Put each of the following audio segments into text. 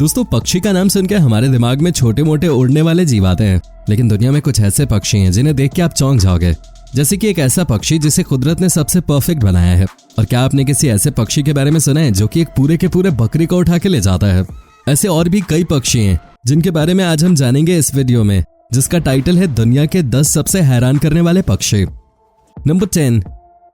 दोस्तों पक्षी का नाम सुनकर हमारे दिमाग में छोटे मोटे उड़ने वाले जीव आते हैं, लेकिन दुनिया में कुछ ऐसे पक्षी हैं जिन्हें देख के आप चौंक जाओगे। जैसे कि एक ऐसा पक्षी जिसे कुदरत ने सबसे परफेक्ट बनाया है। और क्या आपने किसी ऐसे पक्षी के बारे में सुना है जो कि एक पूरे के पूरे बकरी को उठा के ले जाता है? ऐसे और भी कई पक्षी हैं जिनके बारे में आज हम जानेंगे इस वीडियो में, जिसका टाइटल है दुनिया के 10 सबसे हैरान करने वाले पक्षी। नंबर 10,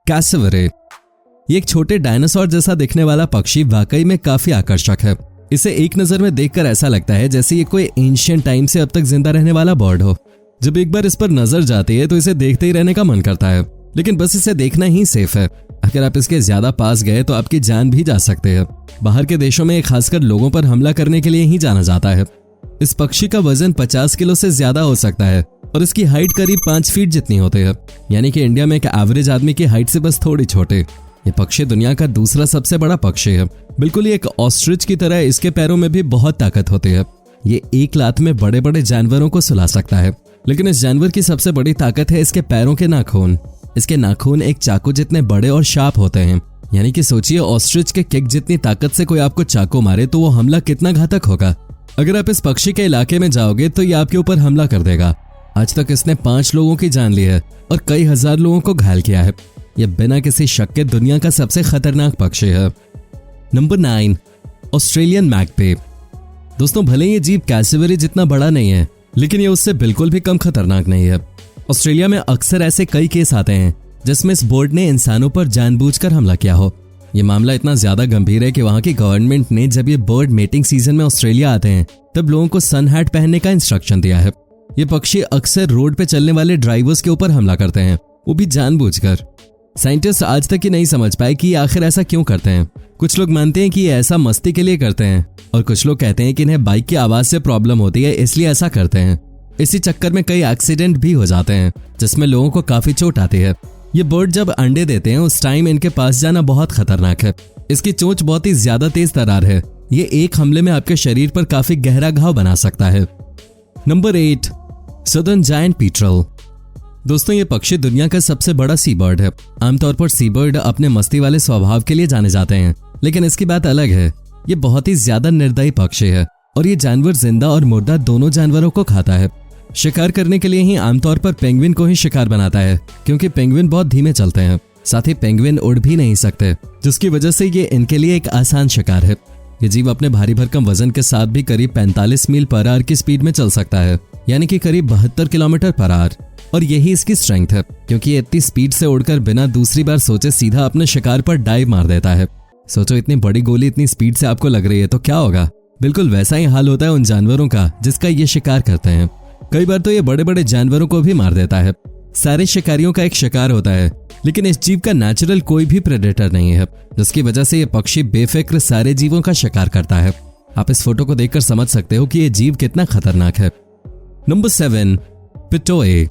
कैसिवरे। ये एक छोटे डायनासोर जैसा दिखने वाला पक्षी वाकई में काफी आकर्षक है। इसे एक नजर में देखकर ऐसा लगता है जैसे ये कोई एंशिएंट टाइम से अब तक जिंदा रहने वाला बर्ड हो। जब एक बार इस पर नजर जाती है तो इसे देखते ही रहने का मन करता है, लेकिन बस इसे देखना ही सेफ है। अगर आप इसके ज्यादा पास गए तो आपकी जान भी जा सकते हैं। बाहर के देशों में खासकर लोगों पर हमला करने के लिए ही जाना जाता है। इस पक्षी का वजन 50 किलो से ज्यादा हो सकता है और इसकी हाइट करीब 5 फीट जितनी होती है, यानी कि इंडिया में एक एवरेज आदमी की हाइट से बस थोड़ी छोटे। ये पक्षी दुनिया का दूसरा सबसे बड़ा पक्षी है। बिल्कुल ही एक ऑस्ट्रिच की तरह इसके पैरों में भी बहुत ताकत होती है। ये एक लात में बड़े बड़े जानवरों को सुला सकता है, लेकिन इस जानवर की सबसे बड़ी ताकत है इसके पैरों के नाखून। इसके नाखून एक चाकू जितने बड़े और शार्प होते हैं, यानी कि सोचिए ऑस्ट्रिच के किक जितनी ताकत से कोई आपको चाकू मारे तो वो हमला कितना घातक होगा। अगर आप इस पक्षी के इलाके में जाओगे तो ये आपके ऊपर हमला कर देगा। आज तक इसने 5 लोगों की जान ली है और कई हजार लोगों को घायल किया है। यह बिना किसी शक के दुनिया का सबसे खतरनाक पक्षी है। Number 9, Australian magpie. दोस्तों भले ये जीव कैसिवरी जितना बड़ा नहीं है, लेकिन ये उससे बिल्कुल भी कम खतरनाक नहीं है। ऑस्ट्रेलिया में अक्सर ऐसे कई केस आते हैं जिसमें इस बर्ड ने इंसानों पर जानबूझकर हमला किया हो। ये मामला इतना ज्यादा गंभीर है कि वहां की गवर्नमेंट ने जब ये बर्ड मेटिंग सीजन में ऑस्ट्रेलिया आते हैं तब लोगों को सन हैट पहनने का इंस्ट्रक्शन दिया है। ये पक्षी अक्सर रोड पे चलने वाले ड्राइवर्स के ऊपर हमला करते हैं, वो भी जानबूझकर। साइंटिस्ट आज तक ही नहीं समझ पाए कि आखिर ऐसा क्यों करते हैं। कुछ लोग मानते हैं कि ये ऐसा मस्ती के लिए करते हैं और कुछ लोग कहते हैं कि इन्हें बाइक की आवाज से प्रॉब्लम होती है इसलिए ऐसा करते हैं। इसी चक्कर में कई एक्सीडेंट भी हो जाते हैं जिसमें लोगों को काफी चोट आती है। ये बर्ड जब अंडे देते हैं उस टाइम इनके पास जाना बहुत खतरनाक है। इसकी चोंच बहुत ही ज्यादा तेज तरार है। ये एक हमले में आपके शरीर पर काफी गहरा घाव बना सकता है। Number 8, southern giant petrel. दोस्तों ये पक्षी दुनिया का सबसे बड़ा सी बर्ड है। आमतौर पर सी बर्ड अपने मस्ती वाले स्वभाव के लिए जाने जाते हैं, लेकिन इसकी बात अलग है। ये बहुत ही ज्यादा निर्दयी पक्षी है और ये जानवर जिंदा और मुर्दा दोनों जानवरों को खाता है। शिकार करने के लिए ही आमतौर पर पेंगुइन को ही शिकार बनाता है, क्योंकि पेंगुइन बहुत धीमे चलते हैं। साथ ही पेंगुइन उड़ भी नहीं सकते, जिसकी वजह से ये इनके लिए एक आसान शिकार है। ये जीव अपने भारी भरकम वजन के साथ भी करीब 45 मील पर आवर की स्पीड में चल सकता है, यानी कि करीब 72 किलोमीटर पर आवर। और यही इसकी स्ट्रेंथ है, क्योंकि ये इतनी स्पीड से उड़कर बिना दूसरी बार सोचे सीधा अपने शिकार पर डाइव मार देता है। सोचो इतनी बड़ी गोली इतनी स्पीड से आपको लग रही है तो क्या होगा। बिल्कुल वैसा ही हाल होता है उन जानवरों का जिसका ये शिकार करते हैं। कई बार तो ये बड़े बड़े जानवरों को भी मार देता है। सारे शिकारियों का एक शिकार होता है, लेकिन इस जीव का नेचुरल कोई भी प्रेडेटर नहीं है, जिसकी वजह से ये पक्षी बेफिक्र सारे जीवों का शिकार करता है। आप इस फोटो को देखकर समझ सकते हो कि ये जीव कितना खतरनाक है। नंबर 7, पिटोए।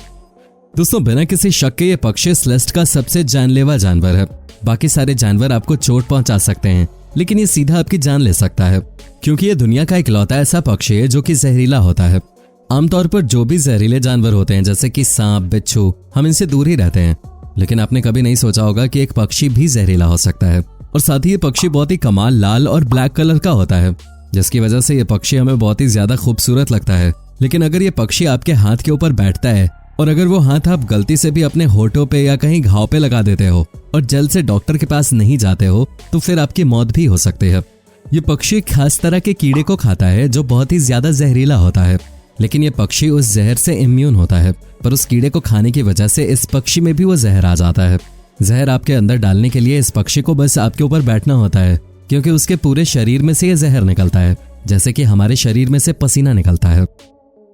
दोस्तों बिना किसी शक के ये पक्षी इस लिस्ट का सबसे जानलेवा जानवर है। बाकी सारे जानवर आपको चोट पहुंचा सकते हैं, लेकिन ये सीधा आपकी जान ले सकता है, क्योंकि ये दुनिया का इकलौता ऐसा पक्षी है जो कि जहरीला होता है। आमतौर पर जो भी जहरीले जानवर होते हैं जैसे कि सांप, बिच्छू, हम इनसे दूर ही रहते हैं, लेकिन आपने कभी नहीं सोचा होगा कि एक पक्षी भी जहरीला हो सकता है। और साथ ही ये पक्षी बहुत ही कमाल लाल और ब्लैक कलर का होता है, जिसकी वजह से ये पक्षी हमें बहुत ही ज्यादा खूबसूरत लगता है। लेकिन अगर ये पक्षी आपके हाथ के ऊपर बैठता है और अगर वो हाथ आप गलती से भी अपने होठों पे या कहीं घाव पे लगा देते हो और जल्द से डॉक्टर के पास नहीं जाते हो तो फिर आपकी मौत भी हो सकती है। ये पक्षी एक खास तरह के कीड़े को खाता है जो बहुत ही ज्यादा जहरीला होता है, लेकिन ये पक्षी उस जहर से इम्यून होता है। पर उस कीड़े को खाने की वजह से इस पक्षी में भी वो जहर आ जाता है। जहर आपके अंदर डालने के लिए इस पक्षी को बस आपके ऊपर बैठना होता है, क्योंकि उसके पूरे शरीर में से ये जहर निकलता है, जैसे कि हमारे शरीर में से पसीना निकलता है।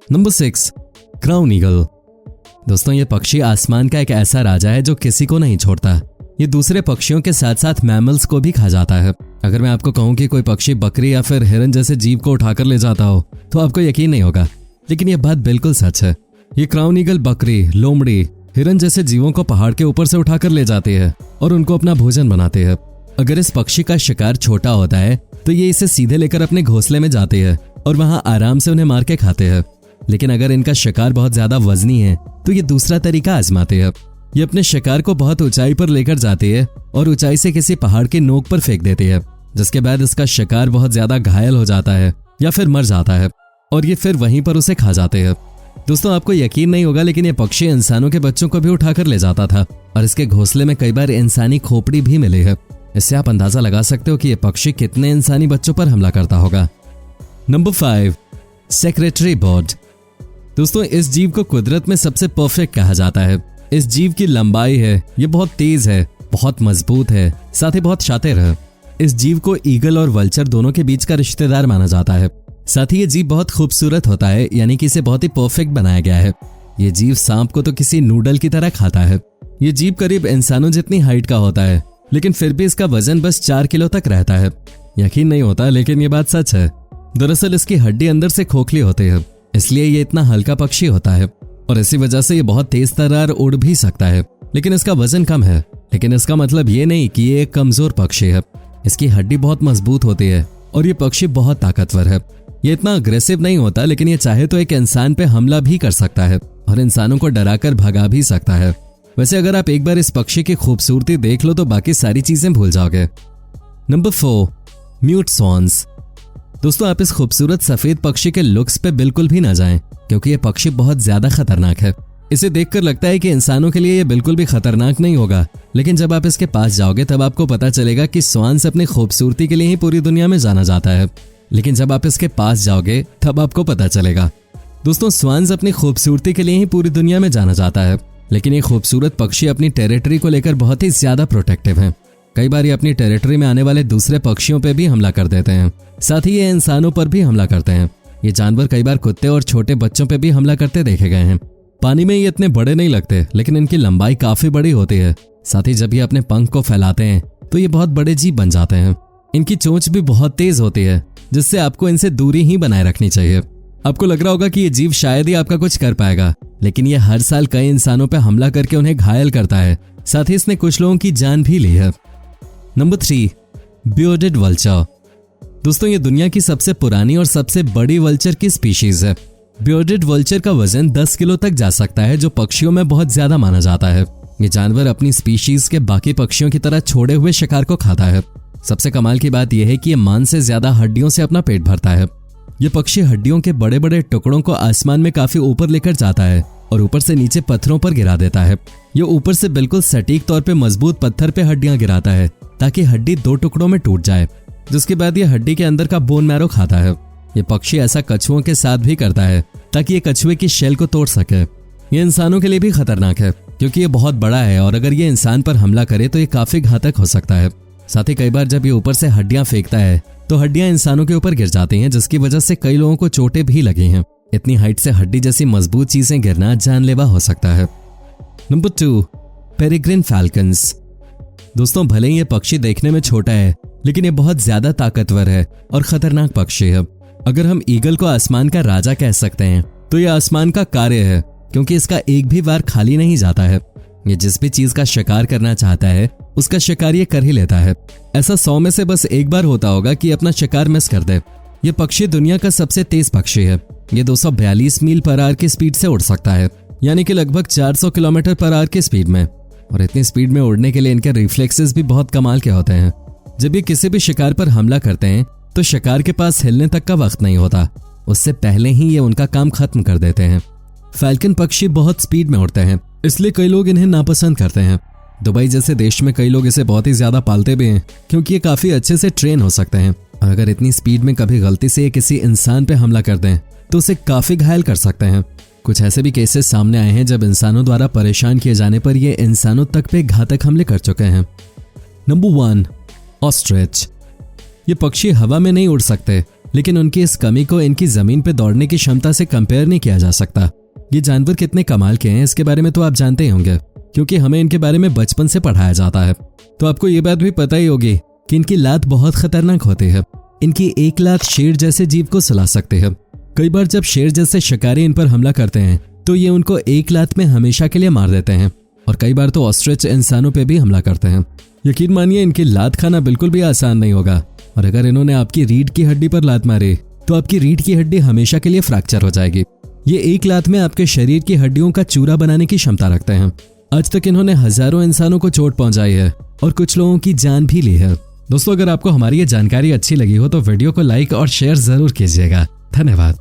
Number 6, crown eagle. दोस्तों ये पक्षी आसमान का एक ऐसा राजा है जो किसी को नहीं छोड़ता। ये दूसरे पक्षियों के साथ साथ मैमल्स को भी खा जाता है। अगर मैं आपको कहूं कि कोई पक्षी बकरी या फिर हिरन जैसे जीव को उठाकर ले जाता हो तो आपको यकीन नहीं होगा, लेकिन यह बात बिल्कुल सच है। ये क्राउन ईगल बकरी, लोमड़ी, हिरन जैसे जीवों को पहाड़ के ऊपर से उठाकर ले जाती है और उनको अपना भोजन बनाती है। अगर इस पक्षी का शिकार छोटा होता है तो ये इसे सीधे लेकर अपने घोंसले में जाती है और वहां आराम से उन्हें मार के खाते हैं। लेकिन अगर इनका शिकार बहुत ज्यादा वजनी है तो ये दूसरा तरीका आजमाते हैं। ये अपने शिकार को बहुत ऊंचाई पर लेकर जाती है और ऊंचाई से किसी पहाड़ की नोक पर फेंक देती है, जिसके बाद इसका शिकार बहुत ज्यादा घायल हो जाता है या फिर मर जाता है और ये फिर वहीं पर उसे खा जाते हैं। दोस्तों, आपको यकीन नहीं होगा लेकिन ये पक्षी इंसानों के बच्चों को भी उठाकर ले जाता था और इसके घोंसले में कई बार इंसानी खोपड़ी भी मिली है। इससे आप अंदाजा लगा सकते हो कि ये पक्षी कितने इंसानी बच्चों पर हमला करता होगा। Number 5, secretary bird. दोस्तों, इस जीव को कुदरत में सबसे परफेक्ट कहा जाता है। इस जीव की लंबाई है, ये बहुत तेज है, बहुत मजबूत है, साथ ही बहुत शातिर है। इस जीव को ईगल और वल्चर दोनों के बीच का रिश्तेदार माना जाता है। साथ ही ये जीव बहुत खूबसूरत होता है, यानी कि इसे बहुत ही परफेक्ट बनाया गया है। ये जीव सांप को तो किसी नूडल की तरह खाता है। ये जीव करीब इंसानों जितनी हाइट का होता है, लेकिन फिर भी इसका वजन बस 4 किलो तक रहता है। यकीन नहीं होता लेकिन ये बात सच है। दरअसल इसकी हड्डी अंदर से खोखली होती है, इसलिए ये इतना हल्का पक्षी होता है और इसी वजह से ये बहुत तेज तर्रार उड़ भी सकता है। लेकिन इसका वजन कम है, लेकिन इसका मतलब ये नहीं कि ये एक कमजोर पक्षी है। इसकी हड्डी बहुत मजबूत होती है और ये पक्षी बहुत ताकतवर है। ये इतना अग्रेसिव नहीं होता, लेकिन ये चाहे तो एक इंसान पे हमला भी कर सकता है और इंसानों को डराकर भगा भी सकता है। वैसे अगर आप एक बार इस पक्षी की खूबसूरती देख लो तो बाकी सारी चीजें भूल जाओगे। Number 4, mute swans. दोस्तों, आप इस खूबसूरत सफेद पक्षी के लुक्स पे बिल्कुल भी ना जाएं, क्योंकि ये पक्षी बहुत ज्यादा खतरनाक है। इसे देखकर लगता है कि इंसानों के लिए ये बिल्कुल भी खतरनाक नहीं होगा, लेकिन जब आप इसके पास जाओगे तब आपको पता चलेगा कि स्वान्स अपनी खूबसूरती के लिए ही पूरी दुनिया में जाना जाता है। लेकिन जब आप इसके पास जाओगे तब आपको पता चलेगा। दोस्तों, स्वान्स अपनी खूबसूरती के लिए ही पूरी दुनिया में जाना जाता है, लेकिन ये खूबसूरत पक्षी अपनी टेरिटरी को लेकर बहुत ही ज्यादा प्रोटेक्टिव हैं। कई बार ये अपनी टेरिटरी में आने वाले दूसरे पक्षियों पे भी हमला कर देते हैं। साथ ही ये इंसानों पर भी हमला करते हैं। ये जानवर कई बार कुत्ते और छोटे बच्चों पे भी हमला करते देखे गए हैं। पानी में ये इतने बड़े नहीं लगते, लेकिन इनकी लंबाई काफी बड़ी होती है। साथ ही जब ये अपने पंख को फैलाते हैं तो ये बहुत बड़े जीव बन जाते हैं। इनकी चोंच भी बहुत तेज होती है, जिससे आपको इनसे दूरी ही बनाए रखनी चाहिए। आपको लग रहा होगा कि ये जीव शायद ही आपका कुछ कर पाएगा, लेकिन ये हर साल कई इंसानों पर हमला करके उन्हें घायल करता है। साथ ही इसने कुछ लोगों की जान भी ली है। Number 3, bearded vulture. दोस्तों, ये दुनिया की सबसे पुरानी और सबसे बड़ी वल्चर की स्पीशीज है। बियर्डेड वल्चर का वजन 10 किलो तक जा सकता है, जो पक्षियों में बहुत ज्यादा माना जाता है। ये जानवर अपनी स्पीशीज के बाकी पक्षियों की तरह छोड़े हुए शिकार को खाता है। सबसे कमाल की बात यह है कि ये मांस से ज्यादा हड्डियों से अपना पेट भरता है। ये पक्षी हड्डियों के बड़े बड़े टुकड़ों को आसमान में काफी ऊपर लेकर जाता है और ऊपर से नीचे पत्थरों पर गिरा देता है। ये ऊपर से बिल्कुल सटीक तौर पे मजबूत पत्थर पे हड्डियां गिराता है ताकि हड्डी 2 टुकड़ों में टूट जाए, जिसके बाद ये हड्डी के अंदर का बोन मैरो खाता है। ये पक्षी ऐसा कछुओं के साथ भी करता है ताकि ये कछुए की शेल को तोड़ सके। ये इंसानों के लिए भी खतरनाक है, क्योंकि ये बहुत बड़ा है और अगर ये इंसान पर हमला करे तो ये काफी घातक हो सकता है। साथ ही कई बार जब ये ऊपर से हड्डियां फेंकता है तो हड्डियां इंसानों के ऊपर गिर जाती हैं, जिसकी वजह से कई लोगों को चोटें भी लगी हैं। इतनी हाइट से हड्डी जैसी मजबूत चीजें गिरना जानलेवा हो सकता है। Number 2, peregrine falcons. दोस्तों, भले ही ये पक्षी देखने में छोटा है, लेकिन ये बहुत ज्यादा ताकतवर है और खतरनाक पक्षी है। अगर हम ईगल को आसमान का राजा कह सकते हैं तो ये आसमान का कार्य है, क्योंकि इसका एक भी वार खाली नहीं जाता है। ये जिस भी चीज का शिकार करना चाहता है उसका शिकार ये कर ही लेता है। ऐसा 100 में से बस एक बार होता होगा कि अपना शिकार मिस कर दे। ये पक्षी दुनिया का सबसे तेज पक्षी है। ये 242 मील पर आवर की स्पीड से उड़ सकता है, यानी कि लगभग 400 किलोमीटर पर आवर की स्पीड में। और इतनी स्पीड में उड़ने के लिए इनके रिफ्लेक्सेस भी बहुत कमाल के होते हैं। जब ये किसी भी शिकार पर हमला करते हैं तो शिकार के पास हिलने तक का वक्त नहीं होता, उससे पहले ही ये उनका काम खत्म कर देते हैं। फैल्कन पक्षी बहुत स्पीड में उड़ते हैं, इसलिए कई लोग इन्हें नापसंद करते हैं। दुबई जैसे देश में कई लोग इसे बहुत ही ज्यादा पालते भी हैं, क्योंकि ये काफी अच्छे से ट्रेन हो सकते हैं और अगर इतनी स्पीड में कभी गलती से ये किसी इंसान पे हमला कर दें तो उसे काफी घायल कर सकते हैं। कुछ ऐसे भी केसेस सामने आए हैं जब इंसानों द्वारा परेशान किए जाने पर ये इंसानों तक पे घातक हमले कर चुके हैं। Number 1, ostrich. ये पक्षी हवा में नहीं उड़ सकते, लेकिन उनकी इस कमी को इनकी जमीन पे दौड़ने की क्षमता से कंपेयर नहीं किया जा सकता। ये जानवर कितने कमाल के हैं इसके बारे में तो आप जानते ही होंगे, क्योंकि हमें इनके बारे में बचपन से पढ़ाया जाता है। तो आपको ये बात भी पता ही होगी कि इनकी लात बहुत खतरनाक होती है। इनकी एक लात शेर जैसे जीव को सुला सकती है। कई बार जब शेर जैसे शिकारी इन पर हमला करते हैं तो ये उनको एक लात में हमेशा के लिए मार देते हैं, और कई बार तो ऑस्ट्रिच इंसानों पे भी हमला करते हैं। यकीन मानिए इनकी लात खाना बिल्कुल भी आसान नहीं होगा, और अगर इन्होंने आपकी रीढ़ की हड्डी पर लात मारी तो आपकी रीढ़ की हड्डी हमेशा के लिए फ्रैक्चर हो जाएगी। ये एक लात में आपके शरीर की हड्डियों का चूरा बनाने की क्षमता रखते हैं। आज तक इन्होंने हजारों इंसानों को चोट पहुंचाई है और कुछ लोगों की जान भी ली है। दोस्तों, अगर आपको हमारी ये जानकारी अच्छी लगी हो तो वीडियो को लाइक और शेयर जरूर कीजिएगा। धन्यवाद।